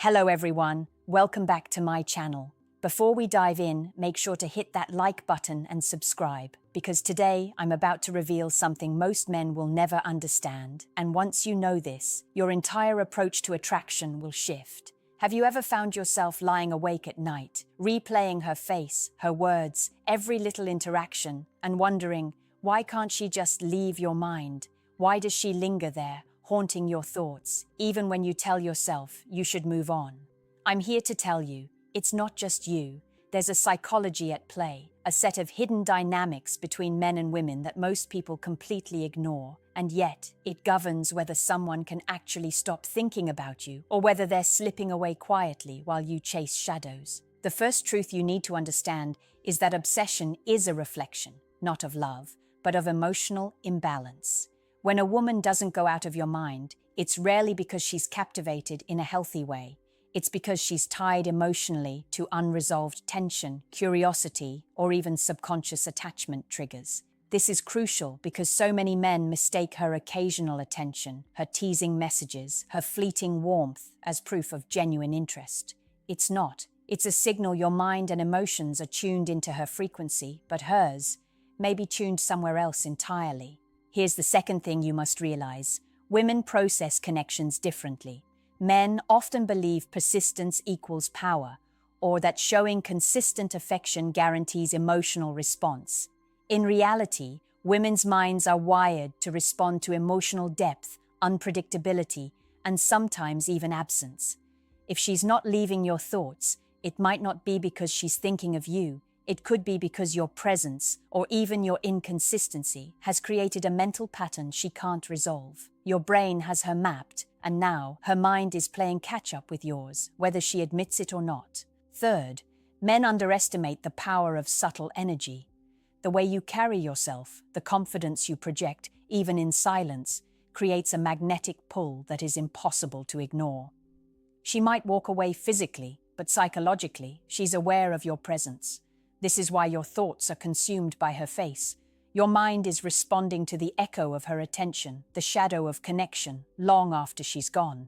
Hello everyone, welcome back to my channel. Before we dive in, make sure to hit that like button and subscribe, because today I'm about to reveal something most men will never understand, and once you know this, your entire approach to attraction will shift. Have you ever found yourself lying awake at night, replaying her face, her words, every little interaction, and wondering, why can't she just leave your mind? Why does she linger there, haunting your thoughts, even when you tell yourself you should move on? I'm here to tell you, it's not just you. There's a psychology at play, a set of hidden dynamics between men and women that most people completely ignore, and yet it governs whether someone can actually stop thinking about you or whether they're slipping away quietly while you chase shadows. The first truth you need to understand is that obsession is a reflection, not of love, but of emotional imbalance. When a woman doesn't go out of your mind, it's rarely because she's captivated in a healthy way. It's because she's tied emotionally to unresolved tension, curiosity, or even subconscious attachment triggers. This is crucial because so many men mistake her occasional attention, her teasing messages, her fleeting warmth as proof of genuine interest. It's not. It's a signal your mind and emotions are tuned into her frequency, but hers may be tuned somewhere else entirely. Here's the second thing you must realize. Women process connections differently. Men often believe persistence equals power, or that showing consistent affection guarantees emotional response. In reality, women's minds are wired to respond to emotional depth, unpredictability, and sometimes even absence. If she's not leaving your thoughts, it might not be because she's thinking of you. It could be because your presence, or even your inconsistency, has created a mental pattern she can't resolve. Your brain has her mapped, and now her mind is playing catch-up with yours, whether she admits it or not. Third, men underestimate the power of subtle energy. The way you carry yourself, the confidence you project, even in silence, creates a magnetic pull that is impossible to ignore. She might walk away physically, but psychologically, she's aware of your presence. This is why your thoughts are consumed by her face. Your mind is responding to the echo of her attention, the shadow of connection, long after she's gone.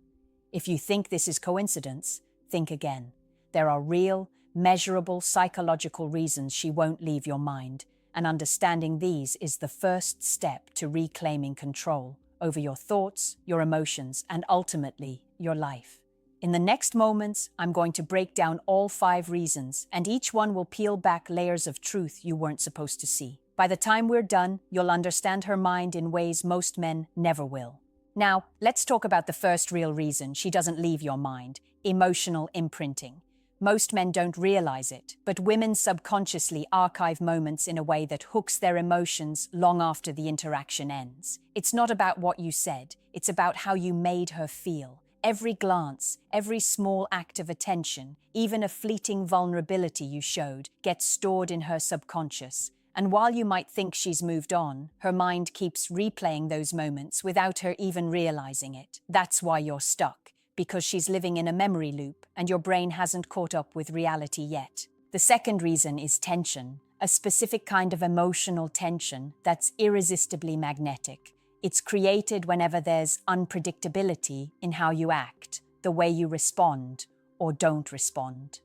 If you think this is coincidence, think again. There are real, measurable psychological reasons she won't leave your mind, and understanding these is the first step to reclaiming control over your thoughts, your emotions, and ultimately, your life. In the next moments, I'm going to break down all 5 reasons, and each one will peel back layers of truth you weren't supposed to see. By the time we're done, you'll understand her mind in ways most men never will. Now, let's talk about the first real reason she doesn't leave your mind: emotional imprinting. Most men don't realize it, but women subconsciously archive moments in a way that hooks their emotions long after the interaction ends. It's not about what you said, it's about how you made her feel. Every glance, every small act of attention, even a fleeting vulnerability you showed, gets stored in her subconscious. And while you might think she's moved on, her mind keeps replaying those moments without her even realizing it. That's why you're stuck, because she's living in a memory loop and your brain hasn't caught up with reality yet. The second reason is tension, a specific kind of emotional tension that's irresistibly magnetic. It's created whenever there's unpredictability in how you act, the way you respond or don't respond.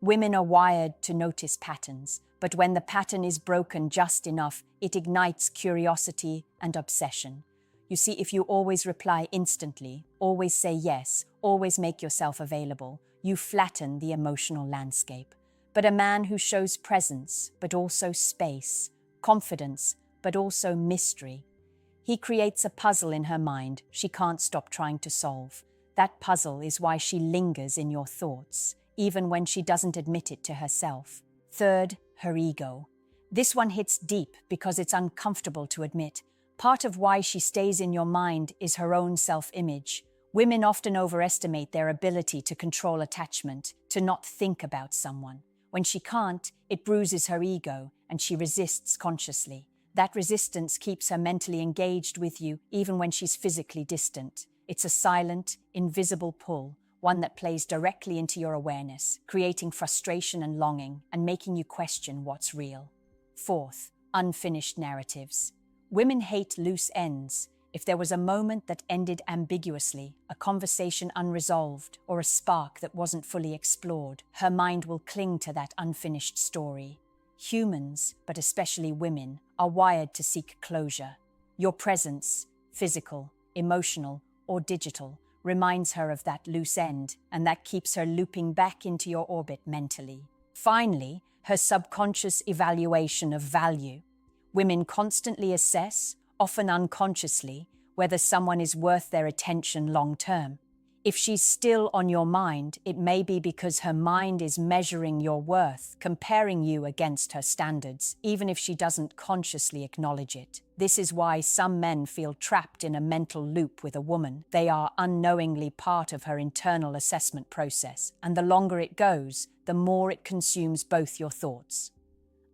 Women are wired to notice patterns, but when the pattern is broken just enough, it ignites curiosity and obsession. You see, if you always reply instantly, always say yes, always make yourself available, you flatten the emotional landscape. But a man who shows presence, but also space, confidence, but also mystery, he creates a puzzle in her mind she can't stop trying to solve. That puzzle is why she lingers in your thoughts, even when she doesn't admit it to herself. Third, her ego. This one hits deep because it's uncomfortable to admit. Part of why she stays in your mind is her own self-image. Women often overestimate their ability to control attachment, to not think about someone. When she can't, it bruises her ego, and she resists consciously. That resistance keeps her mentally engaged with you even when she's physically distant. It's a silent, invisible pull, one that plays directly into your awareness, creating frustration and longing and making you question what's real. Fourth, unfinished narratives. Women hate loose ends. If there was a moment that ended ambiguously, a conversation unresolved, or a spark that wasn't fully explored, her mind will cling to that unfinished story. Humans, but especially women, are wired to seek closure. Your presence, physical, emotional, or digital, reminds her of that loose end, and that keeps her looping back into your orbit mentally. Finally, her subconscious evaluation of value. Women constantly assess, often unconsciously, whether someone is worth their attention long-term. If she's still on your mind, it may be because her mind is measuring your worth, comparing you against her standards, even if she doesn't consciously acknowledge it. This is why some men feel trapped in a mental loop with a woman. They are unknowingly part of her internal assessment process, and the longer it goes, the more it consumes both your thoughts.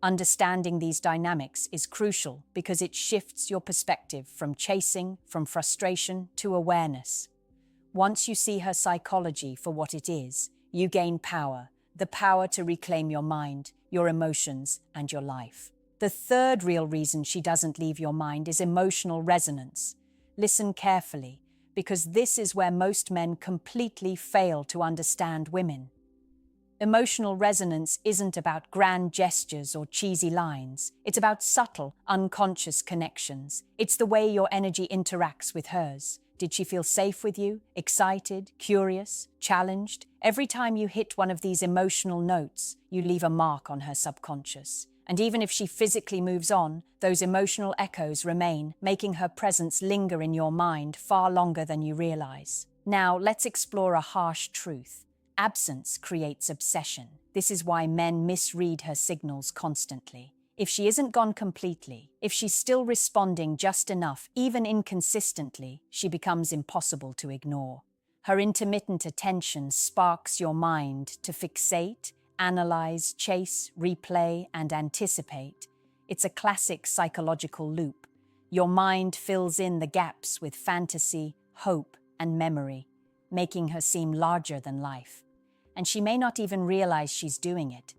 Understanding these dynamics is crucial because it shifts your perspective from chasing, from frustration, to awareness. Once you see her psychology for what it is, you gain power, the power to reclaim your mind, your emotions, and your life. The third real reason she doesn't leave your mind is emotional resonance. Listen carefully, because this is where most men completely fail to understand women. Emotional resonance isn't about grand gestures or cheesy lines. It's about subtle, unconscious connections. It's the way your energy interacts with hers. Did she feel safe with you? Excited? Curious? Challenged? Every time you hit one of these emotional notes, you leave a mark on her subconscious. And even if she physically moves on, those emotional echoes remain, making her presence linger in your mind far longer than you realize. Now, let's explore a harsh truth. Absence creates obsession. This is why men misread her signals constantly. If she isn't gone completely, if she's still responding just enough, even inconsistently, she becomes impossible to ignore. Her intermittent attention sparks your mind to fixate, analyze, chase, replay, and anticipate. It's a classic psychological loop. Your mind fills in the gaps with fantasy, hope, and memory, making her seem larger than life. And she may not even realize she's doing it.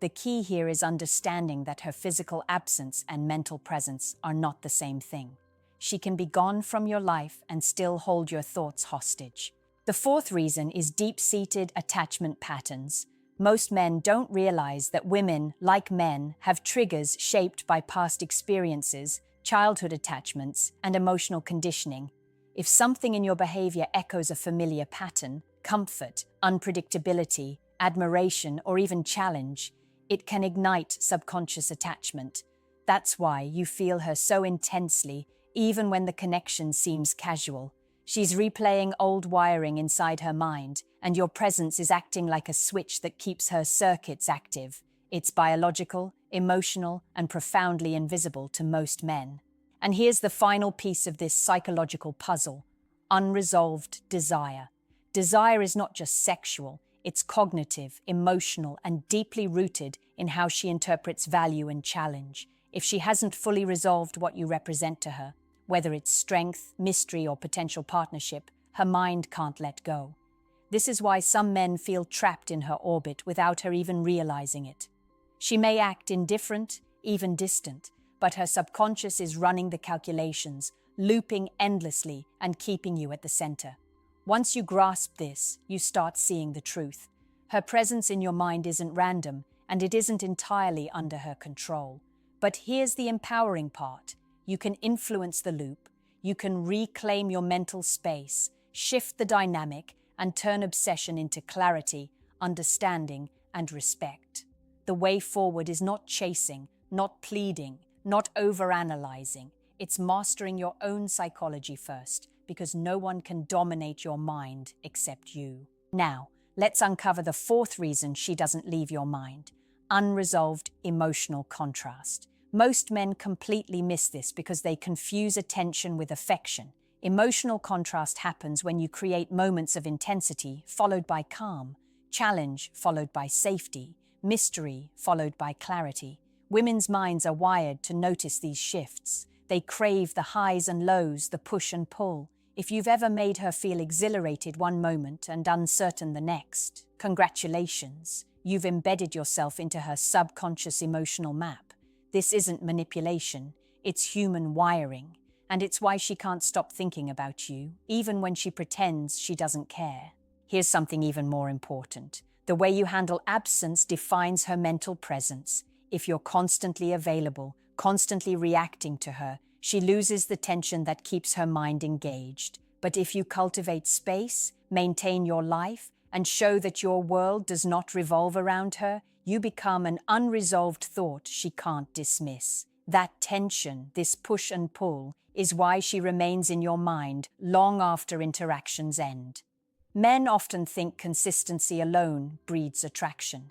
The key here is understanding that her physical absence and mental presence are not the same thing. She can be gone from your life and still hold your thoughts hostage. The fourth reason is deep-seated attachment patterns. Most men don't realize that women, like men, have triggers shaped by past experiences, childhood attachments, and emotional conditioning. If something in your behavior echoes a familiar pattern, comfort, unpredictability, admiration, or even challenge, it can ignite subconscious attachment. That's why you feel her so intensely, even when the connection seems casual. She's replaying old wiring inside her mind, and your presence is acting like a switch that keeps her circuits active. It's biological, emotional, and profoundly invisible to most men. And here's the final piece of this psychological puzzle: unresolved desire. Desire is not just sexual, it's cognitive, emotional, and deeply rooted in how she interprets value and challenge. If she hasn't fully resolved what you represent to her, whether it's strength, mystery, or potential partnership, her mind can't let go. This is why some men feel trapped in her orbit without her even realizing it. She may act indifferent, even distant, but her subconscious is running the calculations, looping endlessly and keeping you at the center. Once you grasp this, you start seeing the truth. Her presence in your mind isn't random, and it isn't entirely under her control. But here's the empowering part. You can influence the loop, you can reclaim your mental space, shift the dynamic, and turn obsession into clarity, understanding, and respect. The way forward is not chasing, not pleading, not overanalyzing. It's mastering your own psychology first, because no one can dominate your mind except you. Now, let's uncover the fourth reason she doesn't leave your mind: unresolved emotional contrast. Most men completely miss this because they confuse attention with affection. Emotional contrast happens when you create moments of intensity followed by calm, challenge followed by safety, mystery followed by clarity. Women's minds are wired to notice these shifts. They crave the highs and lows, the push and pull. If you've ever made her feel exhilarated one moment and uncertain the next, congratulations, you've embedded yourself into her subconscious emotional map. This isn't manipulation, it's human wiring. And it's why she can't stop thinking about you, even when she pretends she doesn't care. Here's something even more important. The way you handle absence defines her mental presence. If you're constantly available, constantly reacting to her, she loses the tension that keeps her mind engaged. But if you cultivate space, maintain your life, and show that your world does not revolve around her, you become an unresolved thought she can't dismiss. That tension, this push and pull, is why she remains in your mind long after interactions end. Men often think consistency alone breeds attraction.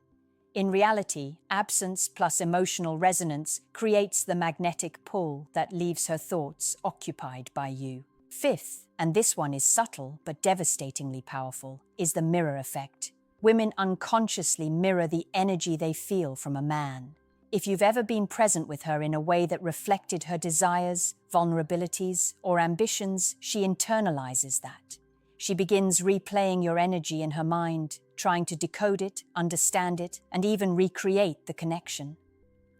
In reality, absence plus emotional resonance creates the magnetic pull that leaves her thoughts occupied by you. Fifth, and this one is subtle but devastatingly powerful, is the mirror effect. Women unconsciously mirror the energy they feel from a man. If you've ever been present with her in a way that reflected her desires, vulnerabilities, or ambitions, she internalizes that. She begins replaying your energy in her mind, trying to decode it, understand it, and even recreate the connection.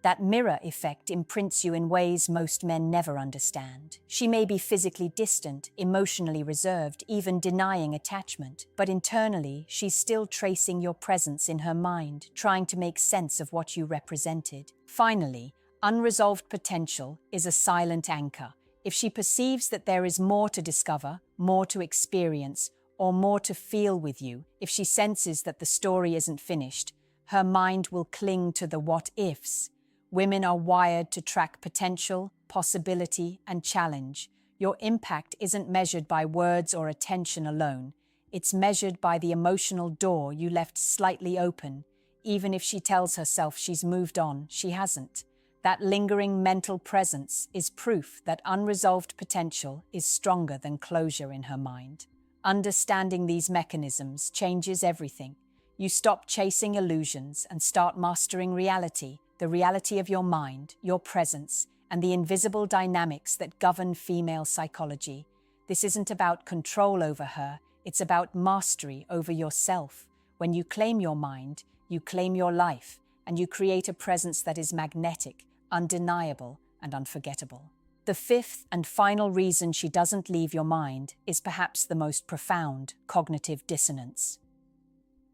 That mirror effect imprints you in ways most men never understand. She may be physically distant, emotionally reserved, even denying attachment, but internally, she's still tracing your presence in her mind, trying to make sense of what you represented. Finally, unresolved potential is a silent anchor. If she perceives that there is more to discover, more to experience, or more to feel with you, if she senses that the story isn't finished, her mind will cling to the what-ifs. Women are wired to track potential, possibility, and challenge. Your impact isn't measured by words or attention alone. It's measured by the emotional door you left slightly open. Even if she tells herself she's moved on, she hasn't. That lingering mental presence is proof that unresolved potential is stronger than closure in her mind. Understanding these mechanisms changes everything. You stop chasing illusions and start mastering reality, the reality of your mind, your presence, and the invisible dynamics that govern female psychology. This isn't about control over her, it's about mastery over yourself. When you claim your mind, you claim your life, and you create a presence that is magnetic, undeniable, and unforgettable. The fifth and final reason she doesn't leave your mind is perhaps the most profound: cognitive dissonance.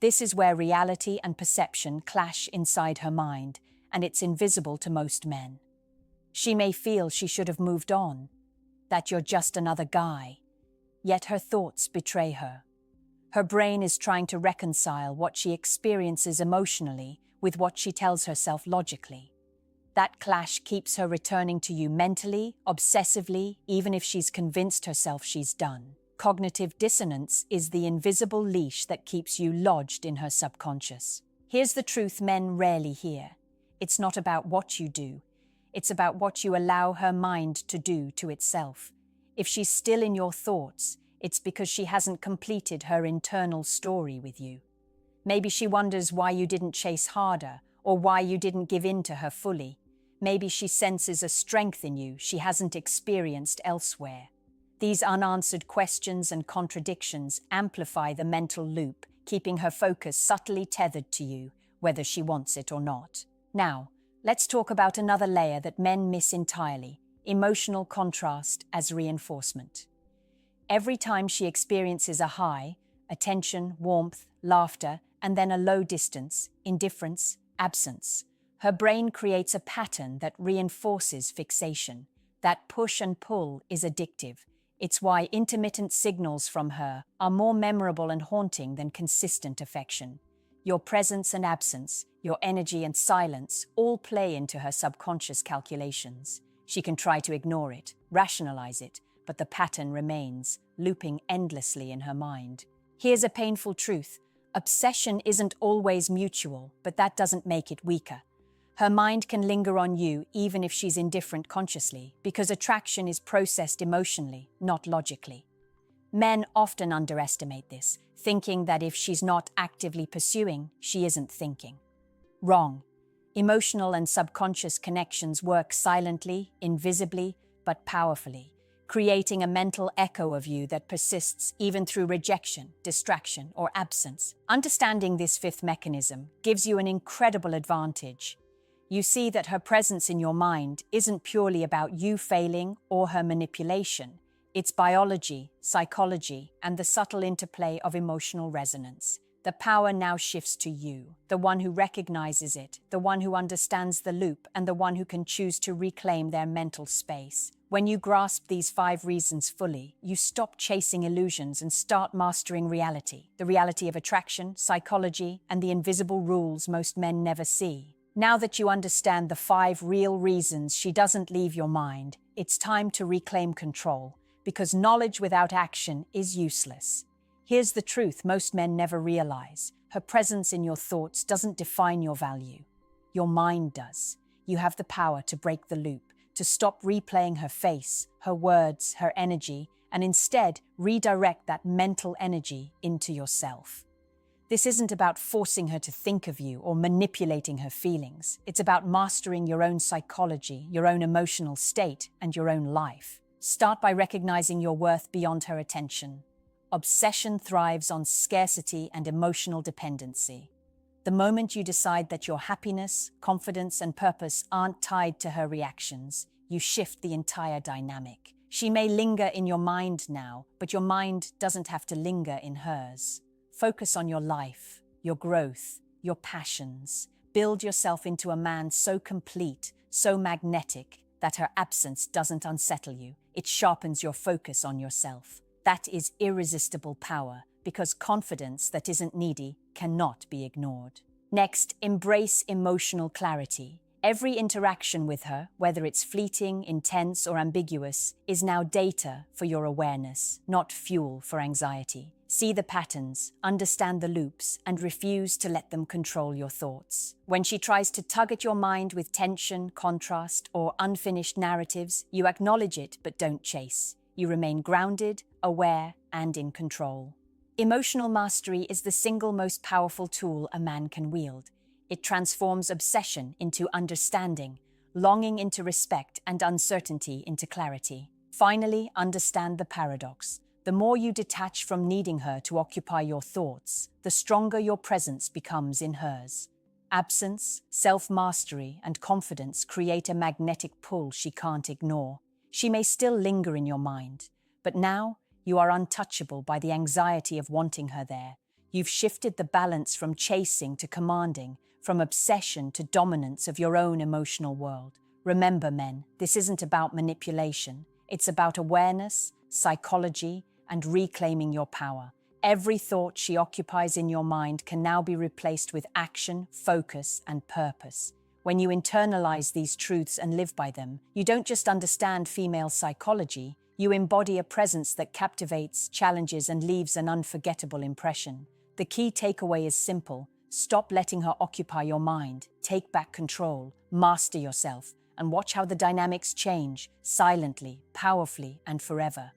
This is where reality and perception clash inside her mind, and it's invisible to most men. She may feel she should have moved on, that you're just another guy, yet her thoughts betray her. Her brain is trying to reconcile what she experiences emotionally with what she tells herself logically. That clash keeps her returning to you mentally, obsessively, even if she's convinced herself she's done. Cognitive dissonance is the invisible leash that keeps you lodged in her subconscious. Here's the truth men rarely hear. It's not about what you do. It's about what you allow her mind to do to itself. If she's still in your thoughts, it's because she hasn't completed her internal story with you. Maybe she wonders why you didn't chase harder, or why you didn't give in to her fully. Maybe she senses a strength in you she hasn't experienced elsewhere. These unanswered questions and contradictions amplify the mental loop, keeping her focus subtly tethered to you, whether she wants it or not. Now, let's talk about another layer that men miss entirely: emotional contrast as reinforcement. Every time she experiences a high, attention, warmth, laughter, and then a low distance, indifference, absence, her brain creates a pattern that reinforces fixation. That push and pull is addictive. It's why intermittent signals from her are more memorable and haunting than consistent affection. Your presence and absence, your energy and silence all play into her subconscious calculations. She can try to ignore it, rationalize it, but the pattern remains, looping endlessly in her mind. Here's a painful truth: obsession isn't always mutual, but that doesn't make it weaker. Her mind can linger on you even if she's indifferent consciously, because attraction is processed emotionally, not logically. Men often underestimate this, thinking that if she's not actively pursuing, she isn't thinking. Wrong. Emotional and subconscious connections work silently, invisibly, but powerfully, creating a mental echo of you that persists even through rejection, distraction, or absence. Understanding this fifth mechanism gives you an incredible advantage. You see that her presence in your mind isn't purely about you failing or her manipulation. It's biology, psychology, and the subtle interplay of emotional resonance. The power now shifts to you, the one who recognizes it, the one who understands the loop, and the one who can choose to reclaim their mental space. When you grasp these 5 reasons fully, you stop chasing illusions and start mastering reality, the reality of attraction, psychology, and the invisible rules most men never see. Now that you understand the 5 real reasons she doesn't leave your mind, it's time to reclaim control, because knowledge without action is useless. Here's the truth most men never realize. Her presence in your thoughts doesn't define your value. Your mind does. You have the power to break the loop, to stop replaying her face, her words, her energy, and instead redirect that mental energy into yourself. This isn't about forcing her to think of you or manipulating her feelings. It's about mastering your own psychology, your own emotional state, and your own life. Start by recognizing your worth beyond her attention. Obsession thrives on scarcity and emotional dependency. The moment you decide that your happiness, confidence, and purpose aren't tied to her reactions, you shift the entire dynamic. She may linger in your mind now, but your mind doesn't have to linger in hers. Focus on your life, your growth, your passions. Build yourself into a man so complete, so magnetic, that her absence doesn't unsettle you. It sharpens your focus on yourself. That is irresistible power, because confidence that isn't needy cannot be ignored. Next, embrace emotional clarity. Every interaction with her, whether it's fleeting, intense, or ambiguous, is now data for your awareness, not fuel for anxiety. See the patterns, understand the loops, and refuse to let them control your thoughts. When she tries to tug at your mind with tension, contrast, or unfinished narratives, you acknowledge it but don't chase. You remain grounded, aware, and in control. Emotional mastery is the single most powerful tool a man can wield. It transforms obsession into understanding, longing into respect, and uncertainty into clarity. Finally, understand the paradox. The more you detach from needing her to occupy your thoughts, the stronger your presence becomes in hers. Absence, self-mastery, and confidence create a magnetic pull she can't ignore. She may still linger in your mind, but now you are untouchable by the anxiety of wanting her there. You've shifted the balance from chasing to commanding, from obsession to dominance of your own emotional world. Remember, men, this isn't about manipulation. It's about awareness, psychology, and reclaiming your power. Every thought she occupies in your mind can now be replaced with action, focus, and purpose. When you internalize these truths and live by them, you don't just understand female psychology, you embody a presence that captivates, challenges, and leaves an unforgettable impression. The key takeaway is simple. Stop letting her occupy your mind, take back control, master yourself, and watch how the dynamics change, silently, powerfully, and forever.